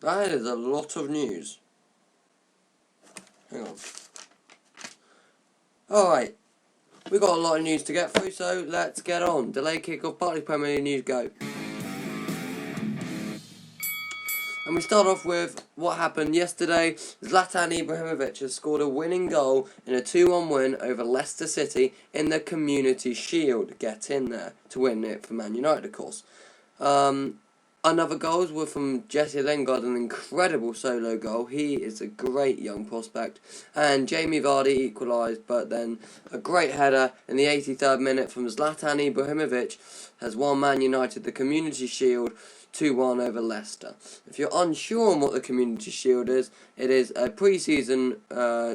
That is a lot of news. Hang on. Alright, we've got a lot of news to get through, so let's get on. Delayed kickoff, Barclays Premier League news, go. And we start off with what happened yesterday. Zlatan Ibrahimovic has scored a winning goal in a 2-1 win over Leicester City in the Community Shield. Get in there to win it for Man United, of course. Another goals were from Jesse Lingard, an incredible solo goal. He is a great young prospect. And Jamie Vardy equalised, but then a great header in the 83rd minute from Zlatan Ibrahimovic has won Man United the Community Shield 2-1 over Leicester. If you're unsure on what the Community Shield is, it is a pre-season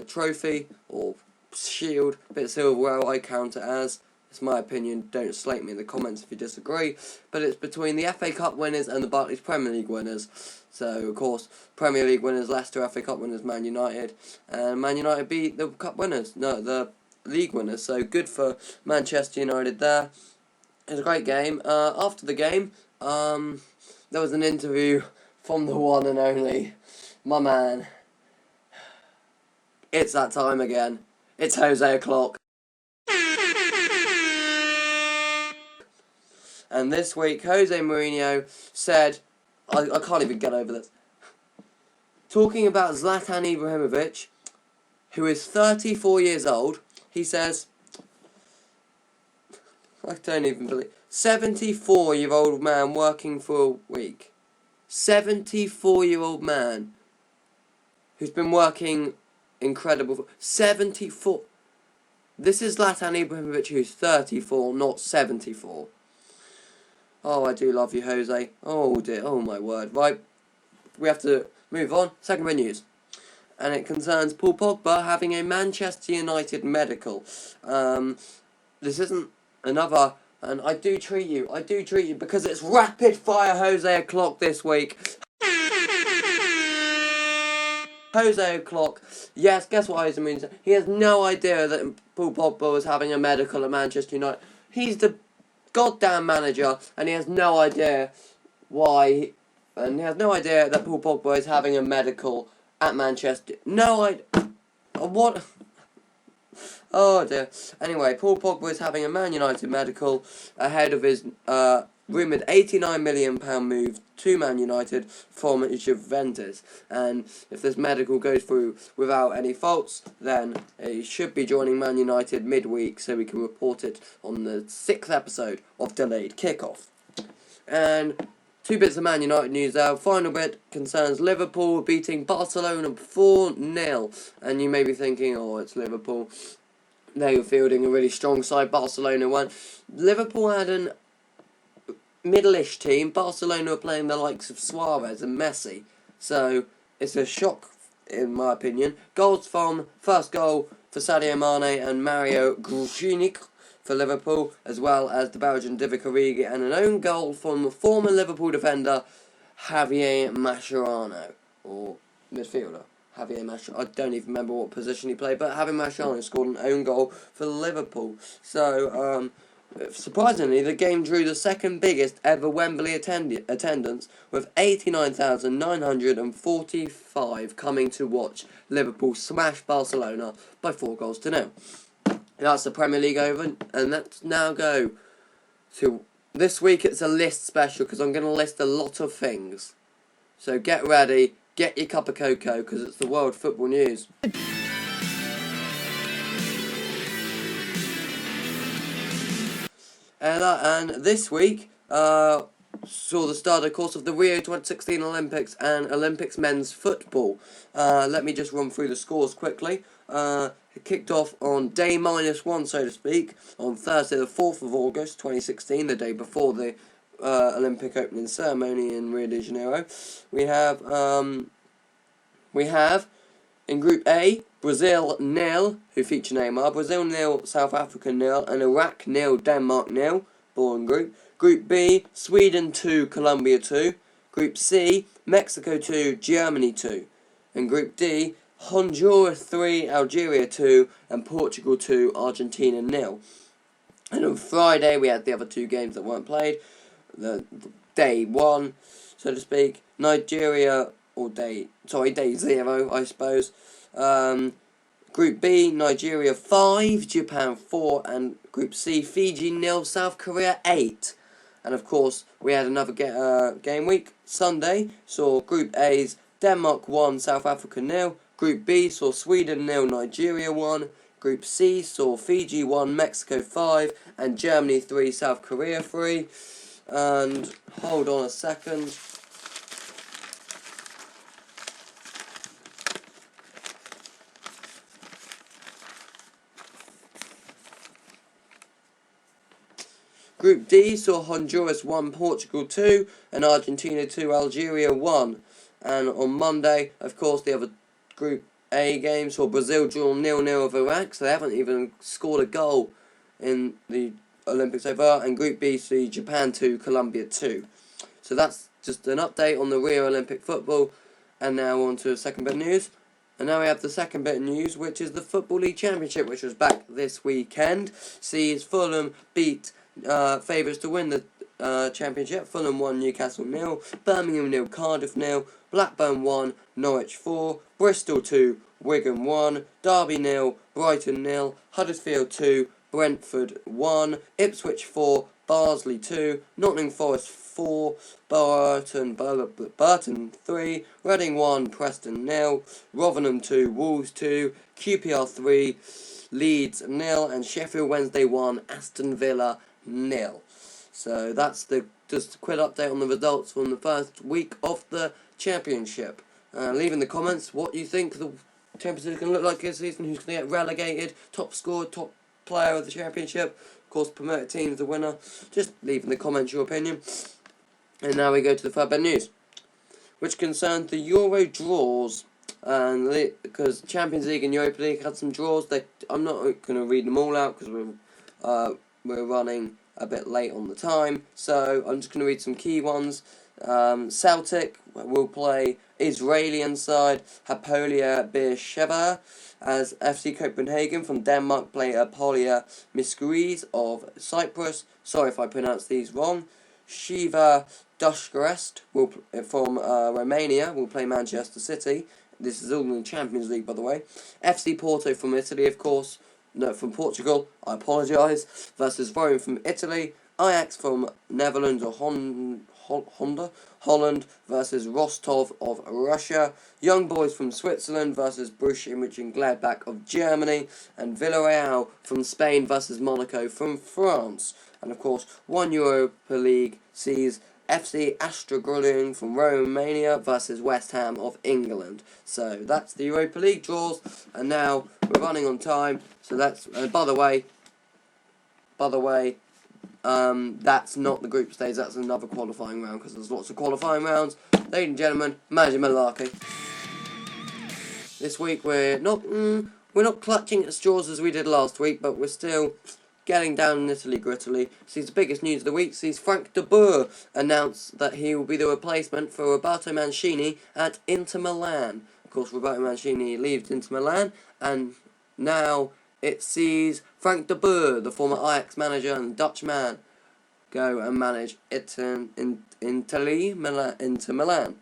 trophy or shield, bit of silverware I count it as. It's my opinion, don't slate me in the comments if you disagree, but it's between the FA Cup winners and the Barclays Premier League winners. So, of course, Premier League winners Leicester, FA Cup winners Man United, and Man United beat the Cup winners, the league winners, so good for Manchester United there. It was a great game. After the game, there was an interview from the one and only, my man. It's that time again. It's Jose O'Clock. And this week, Jose Mourinho said, I can't even get over this, talking about Zlatan Ibrahimovic, who is 34 years old, he says, I don't even believe, 74-year-old man working for a week. 74-year-old man who's been working incredible. 74. This is Zlatan Ibrahimovic who's 34, not 74. Oh, I do love you, Jose. Oh dear, oh my word. Right, we have to move on. Second bit news. And it concerns Paul Pogba having a Manchester United medical. This isn't another, and I do treat you because it's rapid fire Jose O'Clock this week. Jose O'Clock, yes, guess what Jose Mourinho said? He has no idea that Paul Pogba was having a medical at Manchester United. He's the goddamn manager, and he has no idea why, and he has no idea that Paul Pogba is having a medical at Manchester. No idea. What? Oh dear. Anyway, Paul Pogba is having a Man United medical ahead of his rumoured £89 million move to Man United from Juventus. And if this medical goes through without any faults, then he should be joining Man United midweek so we can report it on the 6th episode of Delayed Kickoff. And two bits of Man United news there. Final bit concerns Liverpool beating Barcelona 4-0. And you may be thinking, oh, it's Liverpool. They were fielding a really strong side. Barcelona won. Liverpool had an middle-ish team. Barcelona were playing the likes of Suarez and Messi. So, it's a shock, in my opinion. Goals from, first goal for Sadio Mane and Mario Grujic for Liverpool, as well as the Belgian Divock Origi, and an own goal from former Liverpool defender Javier Mascherano, or midfielder. Javier Mascherano, I don't even remember what position he played, but Javier Mascherano scored an own goal for Liverpool. So, surprisingly, the game drew the second biggest ever Wembley attendance, with 89,945 coming to watch Liverpool smash Barcelona by 4-0. That's the Premier League over, and let's now go to this week. It's a list special because I'm going to list a lot of things. So get ready, get your cup of cocoa because it's the World Football News. And this week saw the start, of course, of the Rio 2016 Olympics and Olympics men's football. Let me just run through the scores quickly. It kicked off on day -1, so to speak, on Thursday the 4th of August 2016, the day before the Olympic opening ceremony in Rio de Janeiro. We have in Group A, Brazil 0, who feature Neymar, Brazil 0, South Africa 0, and Iraq 0, Denmark 0, boring group. Group B, Sweden 2, Colombia 2. Group C, Mexico 2, Germany 2. And Group D, Honduras 3, Algeria 2, and Portugal 2, Argentina 0. And on Friday we had the other two games that weren't played. The day 1, so to speak, Nigeria day 0, I suppose. Group B, Nigeria 5, Japan 4, and Group C, Fiji 0, South Korea 8. And of course, we had another game week. Sunday saw Group A's Denmark 1, South Africa 0. Group B saw Sweden 0, Nigeria 1. Group C saw Fiji 1, Mexico 5, and Germany 3, South Korea 3. And hold on a second. Group D saw Honduras 1, Portugal 2, and Argentina 2, Algeria 1. And on Monday, of course, the other Group A game saw Brazil draw 0-0 with Iraq, so they haven't even scored a goal in the Olympics so far. And Group B saw Japan 2, Colombia 2. So that's just an update on the Rio Olympic football. And now on to the second bit of news. And now we have the second bit of news, which is the Football League Championship, which was back this weekend. Sees Fulham beat favourites to win the championship. Fulham 1, Newcastle 0, Birmingham 0, Cardiff 0, Blackburn 1, Norwich 4, Bristol 2, Wigan 1, Derby 0, Brighton 0, Huddersfield 2, Brentford 1, Ipswich 4, Barnsley 2, Nottingham Forest 4, Burton 3, Reading 1, Preston 0, Rotherham 2, Wolves 2, QPR 3, Leeds 0, and Sheffield Wednesday 1, Aston Villa 0. So that's just a quick update on the results from the first week of the championship. Leave in the comments what you think the championship is going to look like this season, who's going to get relegated, top scorer, top player of the championship, of course promoted teams the winner. Just leave in the comments your opinion. And now we go to the third bit of news, which concerns the Euro draws. And because Champions League and Europa League had some draws, I'm not going to read them all out because we're running a bit late on the time. So I'm just going to read some key ones. Celtic will play Israeli side Hapoel Beersheva, as FC Copenhagen from Denmark play Apolia Miskuis of Cyprus. Sorry if I pronounced these wrong. Shiva Dushkarest from Romania will play Manchester City. This is all in the Champions League, by the way. FC Porto from Italy, of course. No, from Portugal. I apologise. Versus Rome from Italy. Ajax from Netherlands or Holland versus Rostov of Russia. Young Boys from Switzerland versus Borussia Mönchengladbach of Germany. And Villarreal from Spain versus Monaco from France. And of course, one Europa League sees FC Astrogrudung from Romania versus West Ham of England. So that's the Europa League draws, and now we're running on time. So that's by the way, that's not the group stage. That's another qualifying round because there's lots of qualifying rounds. Ladies and gentlemen, Manager Malarkey. This week we're not clutching at straws as we did last week, but we're still getting down nitty-grittily. Sees the biggest news of the week. Sees Frank de Boer announce that he will be the replacement for Roberto Mancini at Inter Milan. Of course, Roberto Mancini leaves Inter Milan, and now it sees Frank de Boer, the former Ajax manager and Dutch man, go and manage Inter Milan.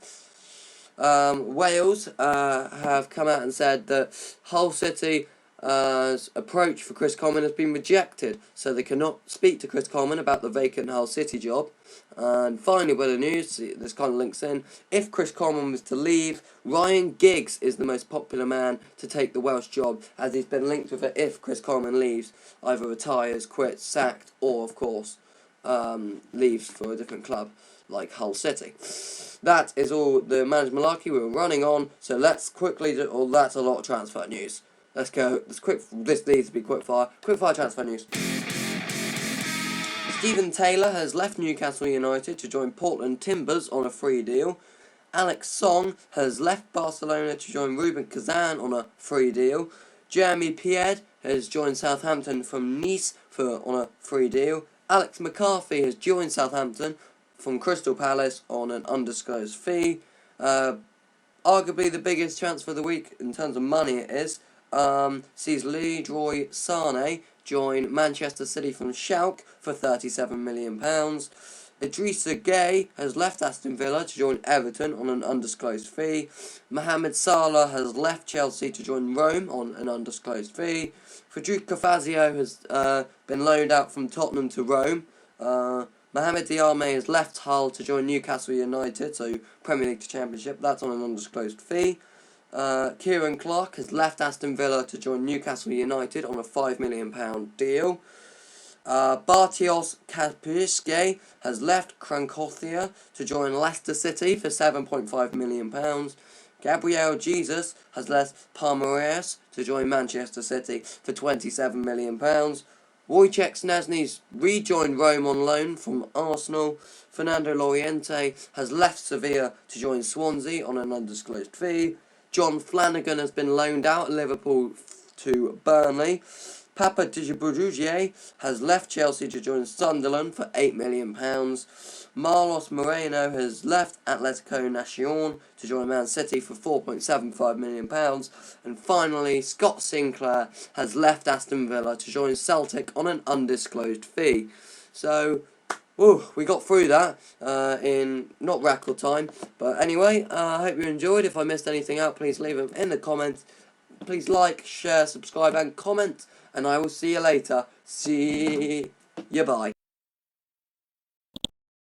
Wales have come out and said that Hull City approach for Chris Coleman has been rejected, so they cannot speak to Chris Coleman about the vacant Hull City job. And finally, with the news, this kind of links in, if Chris Coleman was to leave, Ryan Giggs is the most popular man to take the Welsh job, as he's been linked with it if Chris Coleman leaves, either retires, quits, sacked, or of course leaves for a different club like Hull City. That is all the Manager Malarkey. We're running on, so let's quickly do. Oh, that's a lot of transfer news. Let's go. This needs to be quickfire. Quickfire transfer news. Stephen Taylor has left Newcastle United to join Portland Timbers on a free deal. Alex Song has left Barcelona to join Ruben Kazan on a free deal. Jeremy Pied has joined Southampton from Nice on a free deal. Alex McCarthy has joined Southampton from Crystal Palace on an undisclosed fee. Arguably the biggest transfer of the week in terms of money it is. Sees Leroy Sané join Manchester City from Schalke for £37 million. Idrissa Gueye has left Aston Villa to join Everton on an undisclosed fee. Mohamed Salah has left Chelsea to join Rome on an undisclosed fee. Federico Fazio has been loaned out from Tottenham to Rome. Mohamed Diarmé has left Hull to join Newcastle United, so Premier League to Championship. That's on an undisclosed fee. Kieran Clark has left Aston Villa to join Newcastle United on a £5 million deal. Bartios Kapuske has left Cracovia to join Leicester City for £7.5 million. Gabriel Jesus has left Palmeiras to join Manchester City for £27 million. Wojciech Szczesny's rejoined Rome on loan from Arsenal. Fernando Llorente has left Sevilla to join Swansea on an undisclosed fee. John Flanagan has been loaned out at Liverpool to Burnley. Papa Djibril has left Chelsea to join Sunderland for £8 million. Marlos Moreno has left Atletico Nacional to join Man City for £4.75 million. And finally, Scott Sinclair has left Aston Villa to join Celtic on an undisclosed fee. So, we got through that in not record time. But anyway, I hope you enjoyed. If I missed anything out, please leave them in the comments. Please like, share, subscribe and comment. And I will see you later. See you, bye.